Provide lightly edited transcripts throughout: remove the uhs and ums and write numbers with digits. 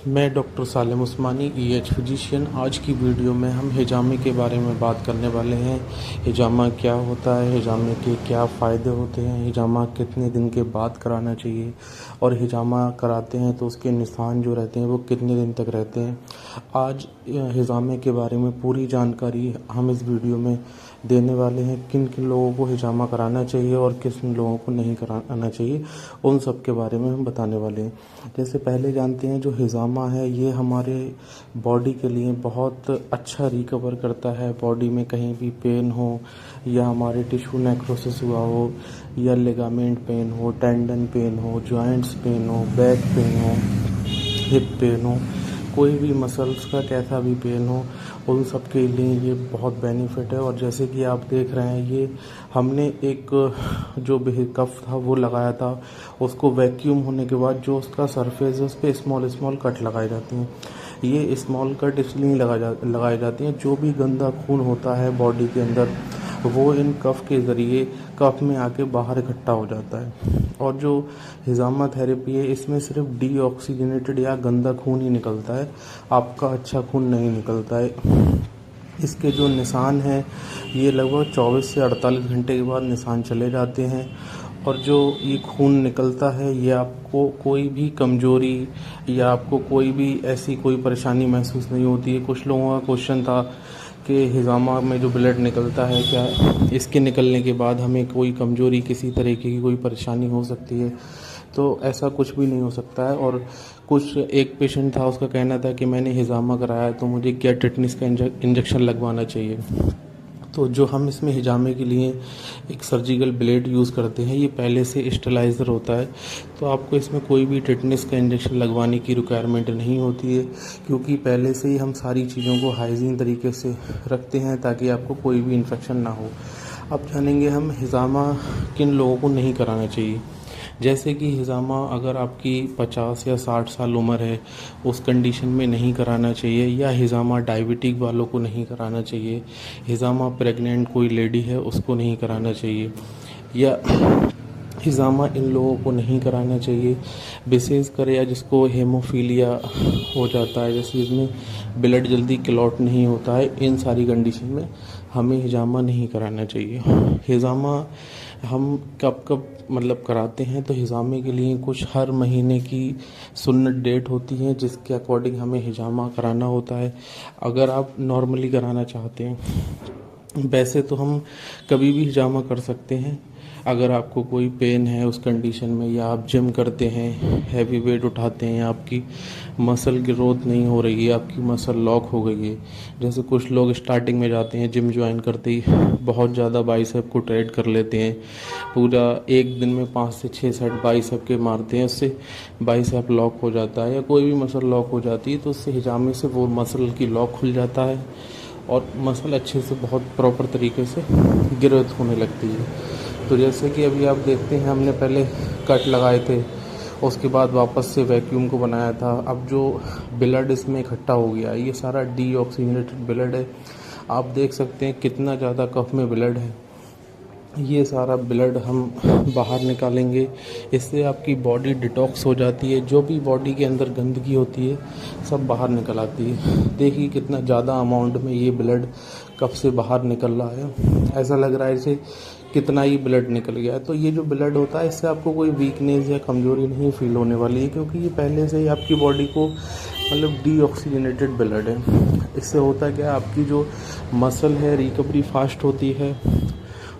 मैं डॉक्टर सालिम उस्मानी EH physician. आज की वीडियो में हम हिजामे के बारे में बात करने वाले हैं। हिजामा क्या होता है, हिजामे के क्या फ़ायदे होते हैं, हिजामा कितने दिन के बाद कराना चाहिए और हिजामा कराते हैं तो उसके निशान जो रहते हैं वो कितने दिन तक रहते हैं। आज हिजामे के बारे में पूरी जानकारी हम इस वीडियो में देने वाले हैं। किन किन लोगों को हिजामा कराना चाहिए और किस लोगों को नहीं कराना चाहिए, उन सब के बारे में हम बताने वाले हैं। जैसे पहले जानते हैं, जो हिजामा है ये हमारे बॉडी के लिए बहुत अच्छा रिकवर करता है। बॉडी में कहीं भी पेन हो या हमारे टिश्यू नेक्रोसिस हुआ हो या लिगामेंट पेन हो, टेंडन पेन हो, जॉइंट्स पेन हो, बैक पेन हो, हिप पेन हो, कोई भी मसल्स का कैसा भी पेन हो, उन सब के लिए ये बहुत बेनिफिट है। और जैसे कि आप देख रहे हैं, ये हमने एक जो कफ था वो लगाया था, उसको वैक्यूम होने के बाद जो उसका सरफेस है उस पर स्मॉल स्मॉल कट लगाई जाती हैं। ये स्मॉल कट इसलिए लगाई जाती हैं, जो भी गंदा खून होता है बॉडी के अंदर वो इन कफ के ज़रिए कफ में आके बाहर इकट्ठा हो जाता है। और जो हिजामा थेरेपी है इसमें सिर्फ डीऑक्सीजनेटेड या गंदा खून ही निकलता है, आपका अच्छा खून नहीं निकलता है। इसके जो निशान हैं ये लगभग 24 से 48 घंटे के बाद निशान चले जाते हैं। और जो ये खून निकलता है ये आपको कोई भी कमजोरी या आपको कोई भी ऐसी कोई परेशानी महसूस नहीं होती है। कुछ लोगों का क्वेश्चन था कि हिजामा में जो ब्लड निकलता है, क्या इसके निकलने के बाद हमें कोई कमजोरी, किसी तरीके की कोई परेशानी हो सकती है? तो ऐसा कुछ भी नहीं हो सकता है। और कुछ एक पेशेंट था, उसका कहना था कि मैंने हिजामा कराया तो मुझे क्या टेटनिस का इंजेक्शन लगवाना चाहिए। तो जो हम इसमें हिजामे के लिए एक सर्जिकल ब्लेड यूज़ करते हैं, ये पहले से स्टेलाइज़र होता है, तो आपको इसमें कोई भी टेटनिस का इंजेक्शन लगवाने की रिक्वायरमेंट नहीं होती है, क्योंकि पहले से ही हम सारी चीज़ों को हाइजीन तरीके से रखते हैं ताकि आपको कोई भी इन्फेक्शन ना हो। अब जानेंगे हम हिजामा किन लोगों को नहीं कराना चाहिए। जैसे कि हिजामा अगर आपकी 50 या 60 साल उम्र है उस कंडीशन में नहीं कराना चाहिए, या हिजामा डायबिटिक वालों को नहीं कराना चाहिए, हिजामा प्रेग्नेंट कोई लेडी है उसको नहीं कराना चाहिए, या हिजामा इन लोगों को नहीं कराना चाहिए विशेषकर या जिसको हेमोफीलिया हो जाता है, जैसे इसमें ब्लड जल्दी क्लॉट नहीं होता है। इन सारी कंडीशन में हमें हिजामा नहीं कराना चाहिए। हिजामा हम कब कब मतलब कराते हैं, तो हिजामे के लिए कुछ हर महीने की सुन्नत डेट होती है जिसके अकॉर्डिंग हमें हिजामा कराना होता है। अगर आप नॉर्मली कराना चाहते हैं, वैसे तो हम कभी भी हिजामा कर सकते हैं। अगर आपको कोई पेन है उस कंडीशन में, या आप जिम करते हैं, हैवी वेट उठाते हैं, आपकी मसल ग्रोथ नहीं हो रही है, आपकी मसल लॉक हो गई है। जैसे कुछ लोग स्टार्टिंग में जाते हैं, जिम ज्वाइन करते ही बहुत ज़्यादा बाइसेप को ट्रेड कर लेते हैं, पूरा एक दिन में 5 से 6 सेट बाइसेप के मारते हैं, उससे बाइसेप लॉक हो जाता है, या कोई भी मसल लॉक हो जाती है तो उससे हिजामे से वो मसल की लॉक खुल जाता है और मसल अच्छे से बहुत प्रॉपर तरीके से ग्रोथ होने लगती है। तो जैसे कि अभी आप देखते हैं, हमने पहले कट लगाए थे, उसके बाद वापस से वैक्यूम को बनाया था। अब जो ब्लड इसमें इकट्ठा हो गया, ये सारा डीऑक्सीजनेटेड ब्लड है। आप देख सकते हैं कितना ज़्यादा कफ में ब्लड है। ये सारा ब्लड हम बाहर निकालेंगे, इससे आपकी बॉडी डिटॉक्स हो जाती है। जो भी बॉडी के अंदर गंदगी होती है सब बाहर निकल आती है। देखिए कितना ज़्यादा अमाउंट में ये ब्लड कफ से बाहर निकल रहा है, ऐसा लग रहा है जैसे कितना ही ब्लड निकल गया है। तो ये जो ब्लड होता है इससे आपको कोई वीकनेस या कमज़ोरी नहीं फील होने वाली है, क्योंकि ये पहले से ही आपकी बॉडी को मतलब डीऑक्सीजनेटेड ब्लड है। इससे होता क्या है, आपकी जो मसल है रिकवरी फास्ट होती है,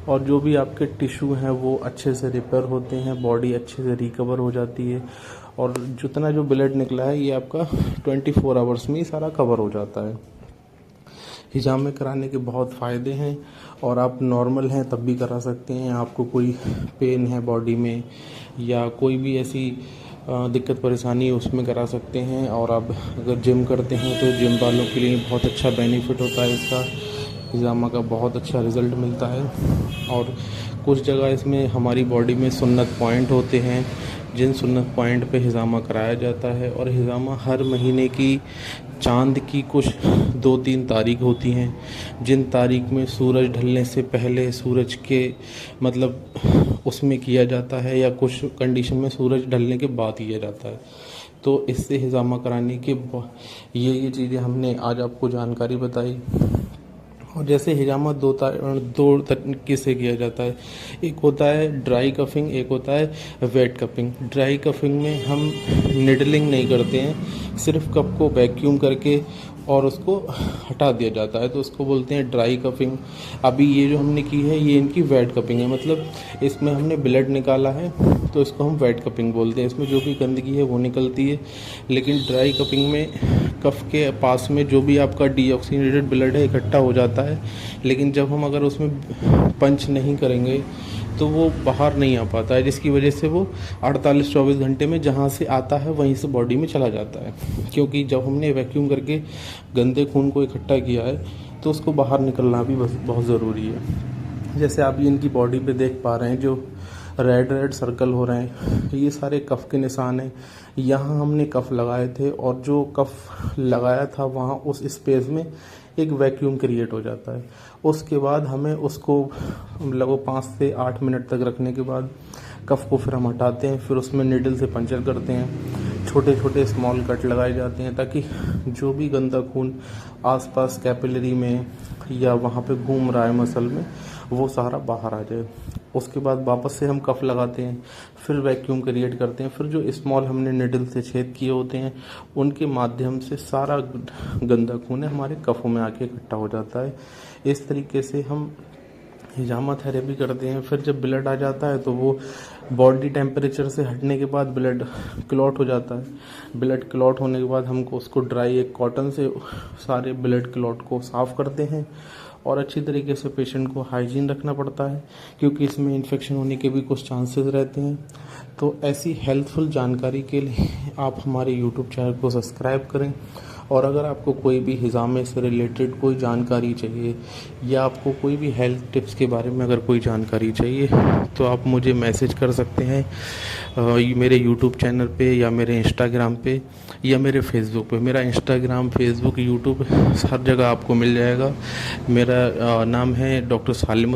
और जो भी आपके टिश्यू हैं वो अच्छे से रिपेयर होते हैं, बॉडी अच्छे से रिकवर हो जाती है। और जितना जो ब्लड निकला है ये आपका 24 आवर्स में ही सारा कवर हो जाता है। हिजामे कराने के बहुत फ़ायदे हैं, और आप नॉर्मल हैं तब भी करा सकते हैं। आपको कोई पेन है बॉडी में या कोई भी ऐसी दिक्कत परेशानी है उसमें करा सकते हैं। और आप अगर जिम करते हैं तो जिम वालों के लिए बहुत अच्छा बेनिफिट होता है इसका, हिजामा का बहुत अच्छा रिज़ल्ट मिलता है। और कुछ जगह इसमें हमारी बॉडी में सुन्नत पॉइंट होते हैं, जिन सुन्नत पॉइंट पे हिजामा कराया जाता है। और हिजामा हर महीने की चाँद की कुछ 2-3 तारीख होती हैं, जिन तारीख में सूरज ढलने से पहले सूरज के मतलब उसमें किया जाता है, या कुछ कंडीशन में सूरज ढलने के बाद किया जाता है। तो इससे हिजामा कराने के ये चीज़ें हमने आज आपको जानकारी बताई। और जैसे हिजामा दो तरीके से किया जाता है। एक होता है ड्राई कफिंग, एक होता है वेट कपिंग। ड्राई कफिंग में हम निडलिंग नहीं करते हैं, सिर्फ कप को वैक्यूम करके और उसको हटा दिया जाता है, तो उसको बोलते हैं ड्राई कपिंग। अभी ये जो हमने की है ये इनकी वेट कपिंग है, मतलब इसमें हमने ब्लड निकाला है तो इसको हम वेट कपिंग बोलते हैं। इसमें जो भी गंदगी है वो निकलती है। लेकिन ड्राई कपिंग में कफ के पास में जो भी आपका डीऑक्सीनेटेड ब्लड है इकट्ठा हो जाता है, लेकिन जब हम अगर उसमें पंच नहीं करेंगे तो वो बाहर नहीं आ पाता है, जिसकी वजह से वो 48-24 घंटे में जहाँ से आता है वहीं से बॉडी में चला जाता है। क्योंकि जब हमने वैक्यूम करके गंदे खून को इकट्ठा किया है तो उसको बाहर निकलना भी बहुत ज़रूरी है। जैसे आप ये इनकी बॉडी पे देख पा रहे हैं, जो रेड रेड सर्कल हो रहे हैं, ये सारे कफ के निशान हैं। यहाँ हमने कफ लगाए थे और जो कफ लगाया था वहाँ उस स्पेस में एक वैक्यूम क्रिएट हो जाता है। उसके बाद हमें उसको लगभग 5 से 8 मिनट तक रखने के बाद कफ को फिर हम हटाते हैं, फिर उसमें नीडल से पंचर करते हैं। छोटे छोटे स्मॉल कट लगाए जाते हैं ताकि जो भी गंदा खून आसपास कैपिलरी में या वहाँ पे घूम रहा है मसल में वो सारा बाहर आ जाए। उसके बाद वापस से हम कफ लगाते हैं, फिर वैक्यूम क्रिएट करते हैं, फिर जो स्मॉल हमने निडल से छेद किए होते हैं उनके माध्यम से सारा गंदा खून है हमारे कफों में आके इकट्ठा हो जाता है। इस तरीके से हम हिजामा थेरेपी करते हैं। फिर जब ब्लड आ जाता है तो वो बॉडी टेम्परेचर से हटने के बाद ब्लड क्लॉट हो जाता है। ब्लड क्लॉट होने के बाद हमको उसको ड्राई एक कॉटन से सारे ब्लड क्लॉट को साफ़ करते हैं और अच्छी तरीके से पेशेंट को हाइजीन रखना पड़ता है, क्योंकि इसमें इन्फेक्शन होने के भी कुछ चांसेस रहते हैं। तो ऐसी हेल्पफुल जानकारी के लिए आप हमारे यूट्यूब चैनल को सब्सक्राइब करें। और अगर आपको कोई भी हिजामे से रिलेटेड कोई जानकारी चाहिए या आपको कोई भी हेल्थ टिप्स के बारे में अगर कोई जानकारी चाहिए तो आप मुझे मैसेज कर सकते हैं मेरे यूट्यूब चैनल पे या मेरे इंस्टाग्राम पे या मेरे फेसबुक पे। मेरा इंस्टाग्राम, फेसबुक, यूट्यूब हर जगह आपको मिल जाएगा। मेरा नाम है डॉक्टर सालिम।